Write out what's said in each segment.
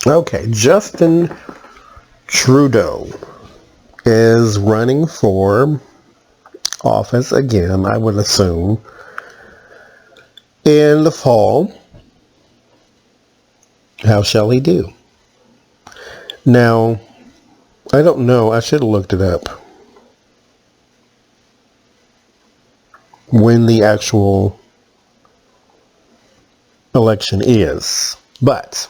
Okay, Justin Trudeau is running for office again, I would assume, in the fall. How shall he do? Now, I don't know. I should have looked it up. When the actual election is. But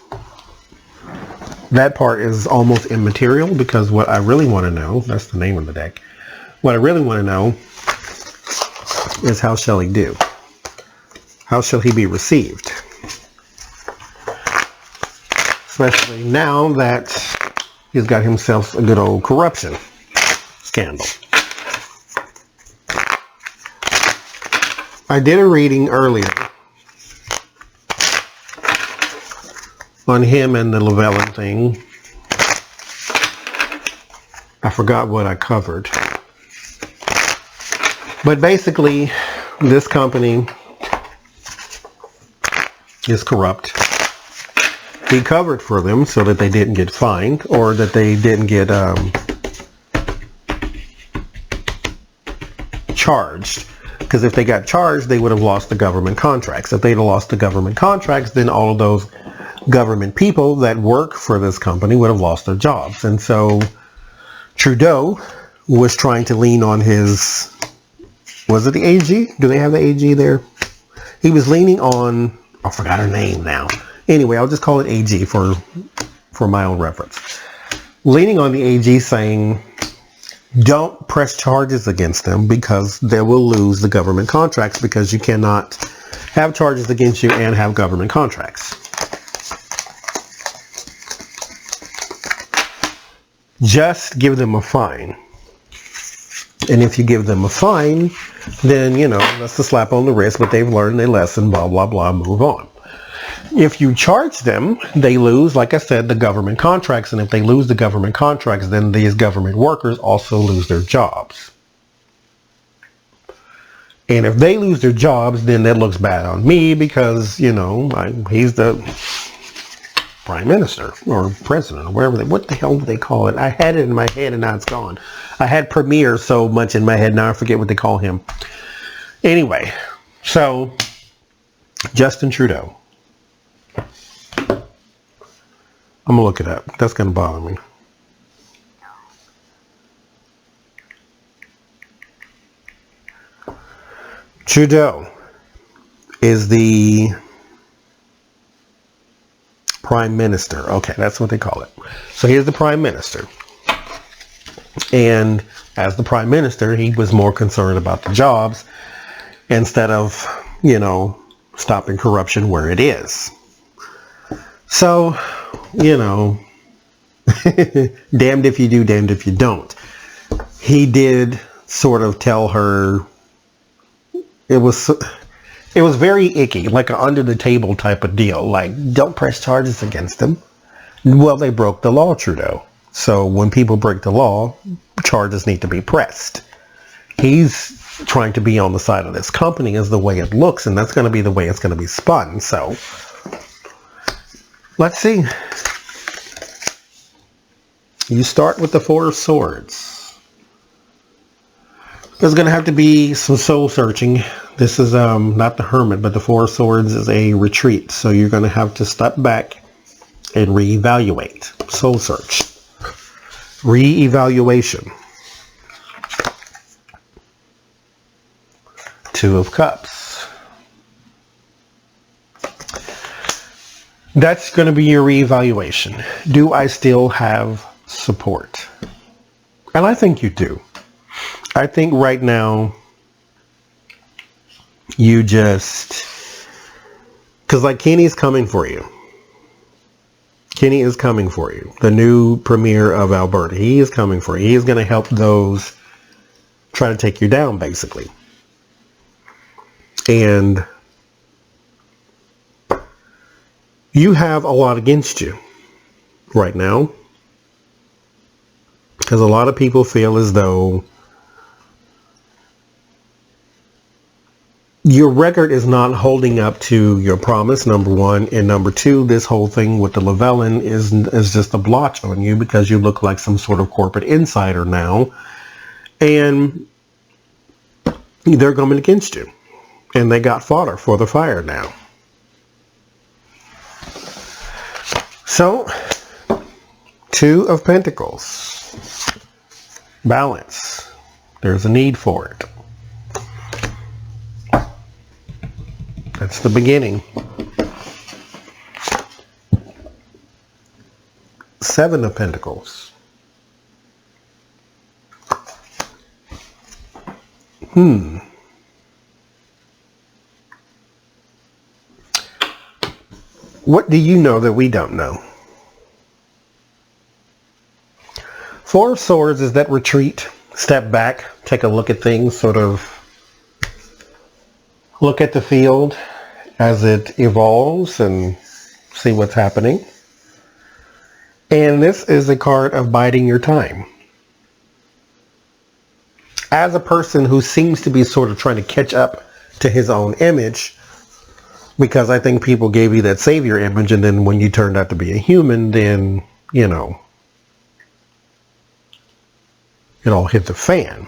that part is almost immaterial, because what I really want to know, that's the name of the deck, what I really want to know is how shall he do? How shall he be received? Especially now that he's got himself a good old corruption scandal. I did a reading earlier on him and the Lavalin thing. I forgot what I covered. But basically, this company is corrupt. He covered for them so that they didn't get fined, or that they didn't get charged. Because if they got charged, they would have lost the government contracts. If they'd have lost the government contracts, then all of those government people that work for this company would have lost their jobs. And so Trudeau was trying to lean on his, was it the AG? Do they have the AG there? He was leaning on, I forgot her name now. Anyway, I'll just call it AG for my own reference. Leaning on the AG, saying, don't press charges against them because they will lose the government contracts, because you cannot have charges against you and have government contracts. Just give them a fine. And if you give them a fine, then, you know, that's a slap on the wrist, but they've learned their lesson, blah, blah, blah, move on. If you charge them, they lose, like I said, the government contracts. And if they lose the government contracts, then these government workers also lose their jobs. And if they lose their jobs, then that looks bad on me, because, you know, he's the prime minister or president or whatever. What the hell do they call it? I had it in my head and now it's gone. I had premier so much in my head, now I forget what they call him. Anyway, so Justin Trudeau. I'm going to look it up. That's going to bother me. Trudeau is the prime minister. Okay, that's what they call it. So he's the prime minister. And as the prime minister, he was more concerned about the jobs instead of, you know, stopping corruption where it is. So, you know, damned if you do, damned if you don't. He did sort of tell her, it was very icky, like an under the table type of deal. Like, don't press charges against them. Well, they broke the law, Trudeau. So when people break the law, charges need to be pressed. He's trying to be on the side of this company is the way it looks, and that's going to be the way it's going to be spun. So let's see. You start with the Four of Swords. There's going to have to be some soul searching. This is not the Hermit, but the Four of Swords is a retreat. So you're going to have to step back and reevaluate. Soul search. Reevaluation. Two of Cups. That's going to be your reevaluation. Do I still have support? And I think you do. I think right now you just, because like Kenny's coming for you. Kenny is coming for you. The new premier of Alberta. He is coming for you. He is going to help those try to take you down, basically. And you have a lot against you right now, because a lot of people feel as though your record is not holding up to your promise, number one. And number two, this whole thing with the Lavalin is just a blotch on you because you look like some sort of corporate insider now. And they're coming against you. And they got fodder for the fire now. So, Two of Pentacles. Balance. There's a need for it. That's the beginning. Seven of Pentacles. What do you know that we don't know? Four of Swords is that retreat. Step back, take a look at things, sort of look at the field as it evolves and see what's happening. And this is a card of biding your time. As a person who seems to be sort of trying to catch up to his own image, because I think people gave you that savior image, and then when you turned out to be a human, then, you know, it all hit the fan.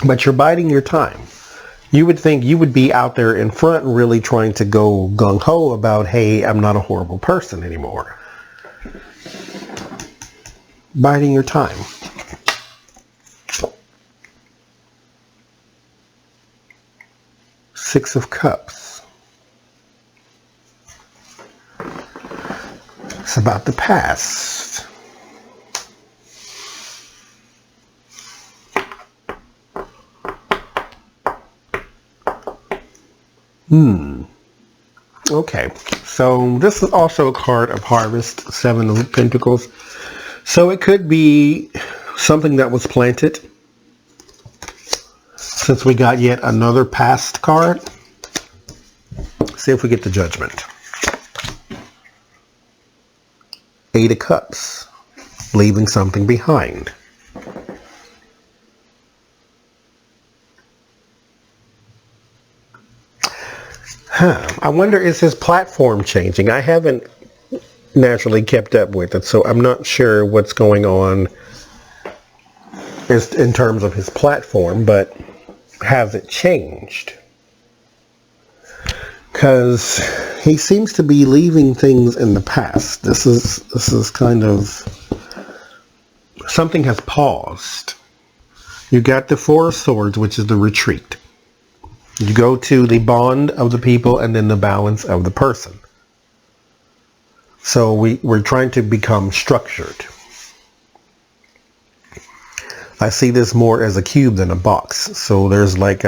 But you're biding your time. You would think you would be out there in front and really trying to go gung-ho about, hey, I'm not a horrible person anymore. Biding your time. Six of Cups. It's about the past. Okay, so this is also a card of Harvest, Seven of Pentacles. So it could be something that was planted. Since we got yet another past card, see if we get the Judgment. Eight of Cups, leaving something behind. I wonder, is his platform changing? I haven't naturally kept up with it, so I'm not sure what's going on in terms of his platform, but has it changed? Because he seems to be leaving things in the past. This is kind of something has paused. You got the Four of Swords, which is the retreat. You go to the bond of the people and then the balance of the person. So we're trying to become structured. I see this more as a cube than a box. So there's like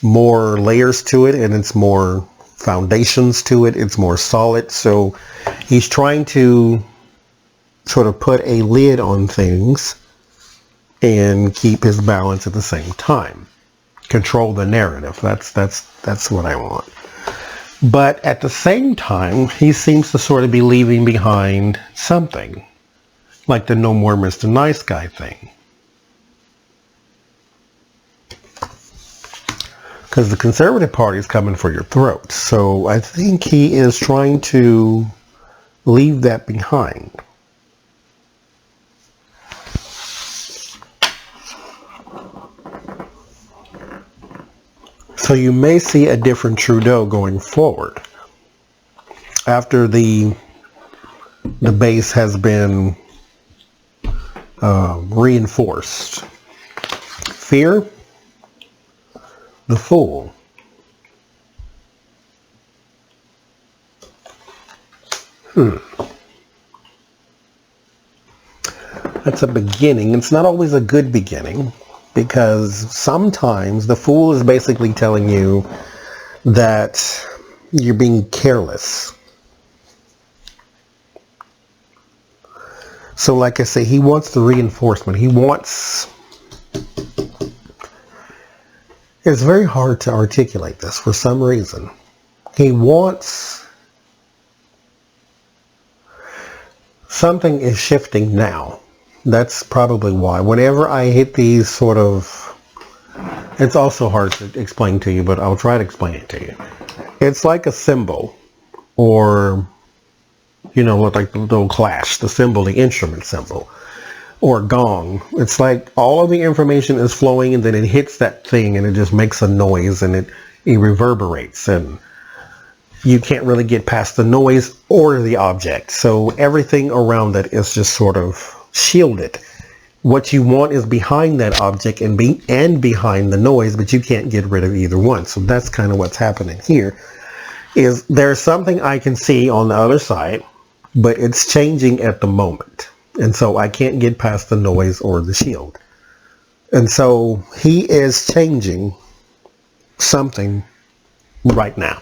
more layers to it, and it's more foundations to it. It's more solid. So he's trying to sort of put a lid on things and keep his balance at the same time. Control the narrative. That's what I want. But at the same time, he seems to sort of be leaving behind something, like the no more Mr. Nice Guy thing. Because the Conservative Party is coming for your throat. So I think he is trying to leave that behind. So you may see a different Trudeau going forward after the base has been reinforced. Fear, the Fool. That's a beginning. It's not always a good beginning, because sometimes the Fool is basically telling you that you're being careless. So like I say, he wants the reinforcement. He wants... It's very hard to articulate this for some reason. He wants... Something is shifting now. That's probably why. Whenever I hit these sort of It's also hard to explain to you, but I'll try to explain it to you. It's like a cymbal, or, you know, like the little clash, the cymbal, the instrument cymbal, or gong. It's like all of the information is flowing and then it hits that thing and it just makes a noise and it reverberates, and you can't really get past the noise or the object. So everything around it is just sort of shielded. What you want is behind that object and behind the noise, but you can't get rid of either one. So that's kind of what's happening here. Is there's something I can see on the other side, but it's changing at the moment. And so I can't get past the noise or the shield. And so he is changing something right now.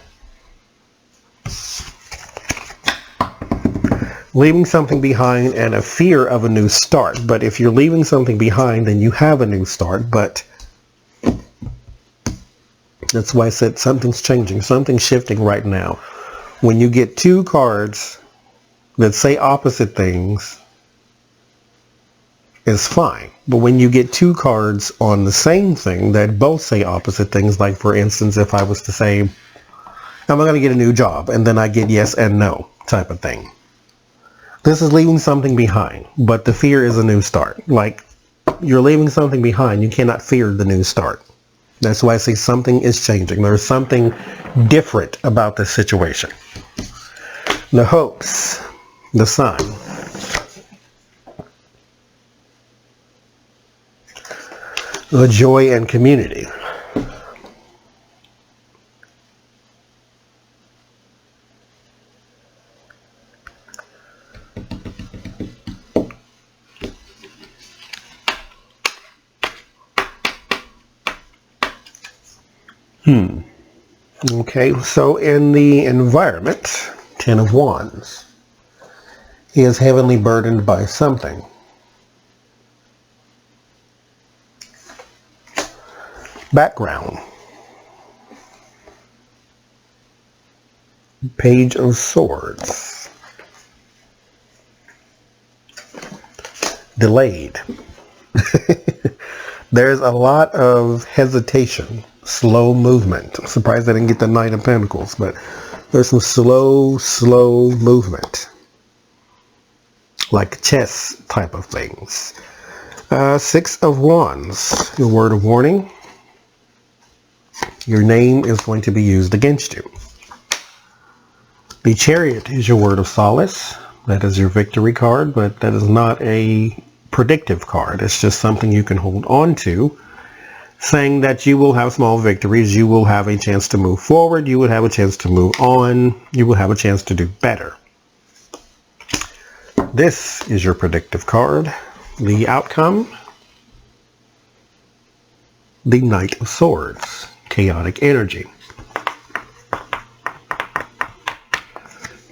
Leaving something behind and a fear of a new start. But if you're leaving something behind, then you have a new start. But that's why I said something's changing, something's shifting right now. When you get two cards that say opposite things, it's fine. But when you get two cards on the same thing that both say opposite things, like for instance, if I was to say, am I going to get a new job? And then I get yes and no type of thing. This is leaving something behind, but the fear is a new start. Like, you're leaving something behind. You cannot fear the new start. That's why I say something is changing. There's something different about this situation. The hopes, the sun. The joy and community. Okay, so in the environment, 10 of Wands, he is heavily burdened by something. Background. Page of Swords. Delayed. There's a lot of hesitation, slow movement. I'm surprised I didn't get the Knight of Pentacles, but there's some slow movement. Like chess type of things. 6 of Wands, your word of warning. Your name is going to be used against you. The Chariot is your word of solace. That is your victory card, but that is not a predictive card. It's just something you can hold on to, saying that you will have small victories. You will have a chance to move forward. You will have a chance to move on. You will have a chance to do better. This is your predictive card. The outcome, the Knight of Swords, chaotic energy.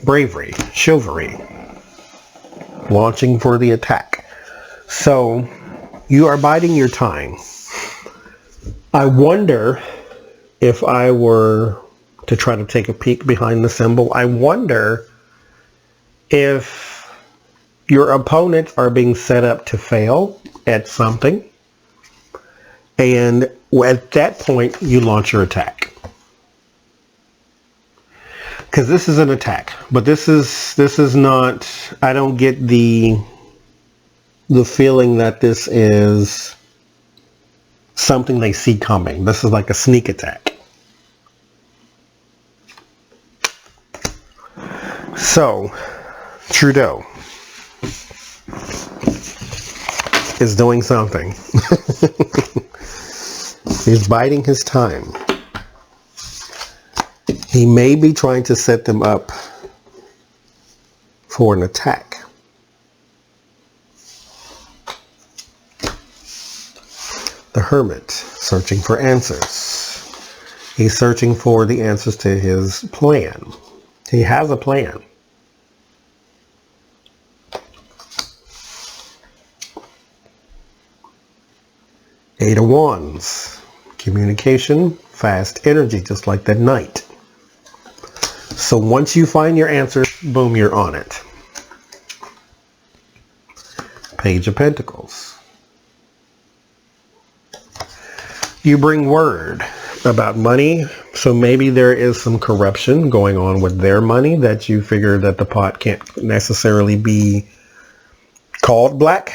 Bravery, chivalry, launching for the attack. So you are biding your time. I wonder, if I were to try to take a peek behind the symbol, I wonder if your opponents are being set up to fail at something, and at that point you launch your attack. Because this is an attack, but this is not, I don't get the feeling that this is something they see coming. This is like a sneak attack. So, Trudeau is doing something. He's biding his time. He may be trying to set them up for an attack. The Hermit, searching for answers. He's searching for the answers to his plan. He has a plan. Eight of Wands, communication, fast energy, just like that Knight. So once you find your answer, boom, you're on it. Page of Pentacles. You bring word about money, so maybe there is some corruption going on with their money that you figure that the pot can't necessarily be called black.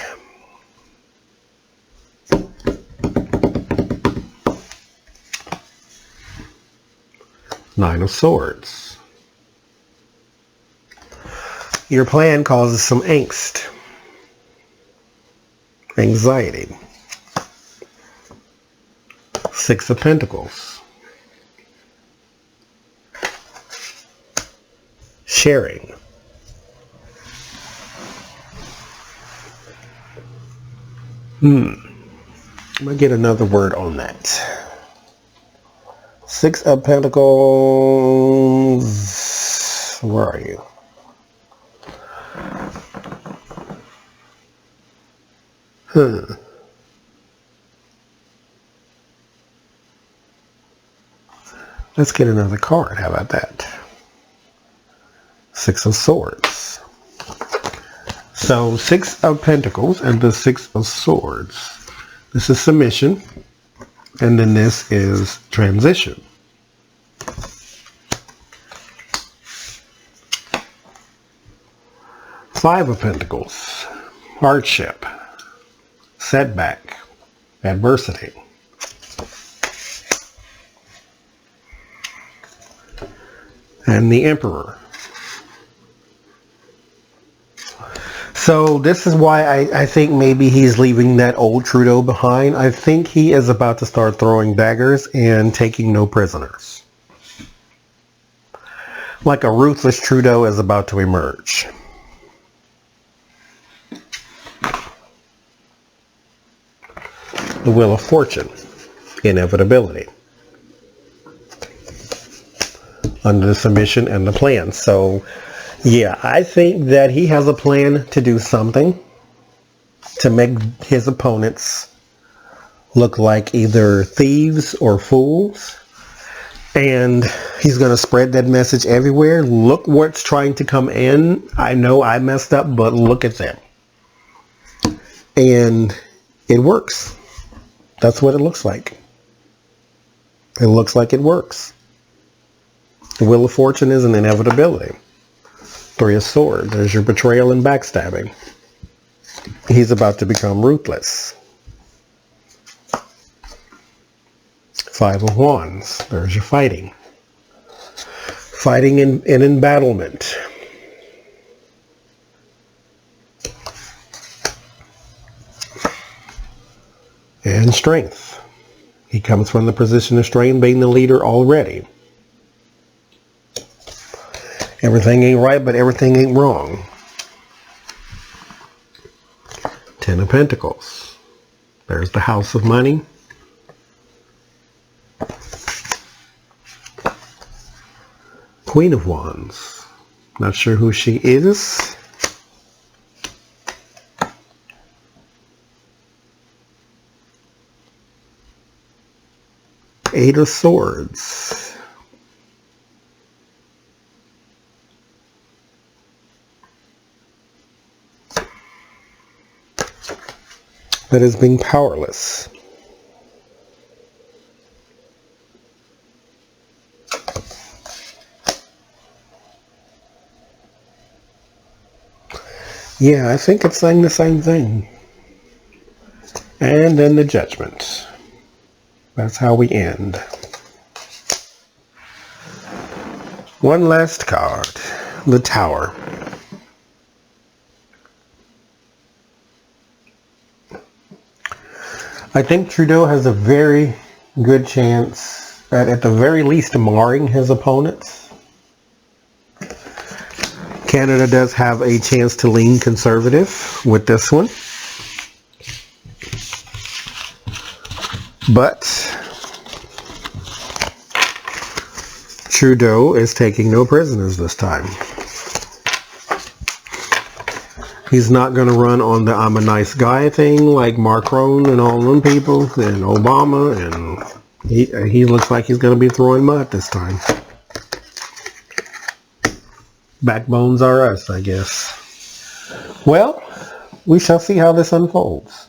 Nine of Swords. Your plan causes some angst, anxiety. Six of Pentacles. Sharing. I'm going to get another word on that. Six of Pentacles. Where are you? Let's get another card. How about that? Six of Swords. So Six of Pentacles and the Six of Swords. This is submission. And then this is transition. Five of Pentacles. Hardship. Setback. Adversity. And the Emperor. So this is why I think maybe he's leaving that old Trudeau behind. I think he is about to start throwing daggers and taking no prisoners. Like a ruthless Trudeau is about to emerge. The Wheel of Fortune. Inevitability. Under the submission and the plan. So yeah, I think that he has a plan to do something to make his opponents look like either thieves or fools. And he's going to spread that message everywhere. Look what's trying to come in. I know I messed up, but look at them. And it works. That's what it looks like. It looks like it works. The Wheel of Fortune is an inevitability. Three of Swords. There's your betrayal and backstabbing. He's about to become ruthless. Five of Wands. There's your fighting. Fighting in embattlement. And strength. He comes from the position of strength, being the leader already. Everything ain't right, but everything ain't wrong. Ten of Pentacles. There's the House of Money. Queen of Wands. Not sure who she is. Eight of Swords. That is being powerless. Yeah, I think it's saying the same thing. And then the Judgment. That's how we end. One last card. The Tower. I think Trudeau has a very good chance at the very least marring his opponents. Canada does have a chance to lean conservative with this one. But Trudeau is taking no prisoners this time. He's not going to run on the I'm a nice guy thing like Macron and all them people and Obama, and he looks like he's going to be throwing mud this time. Backbones are us, I guess. Well, we shall see how this unfolds.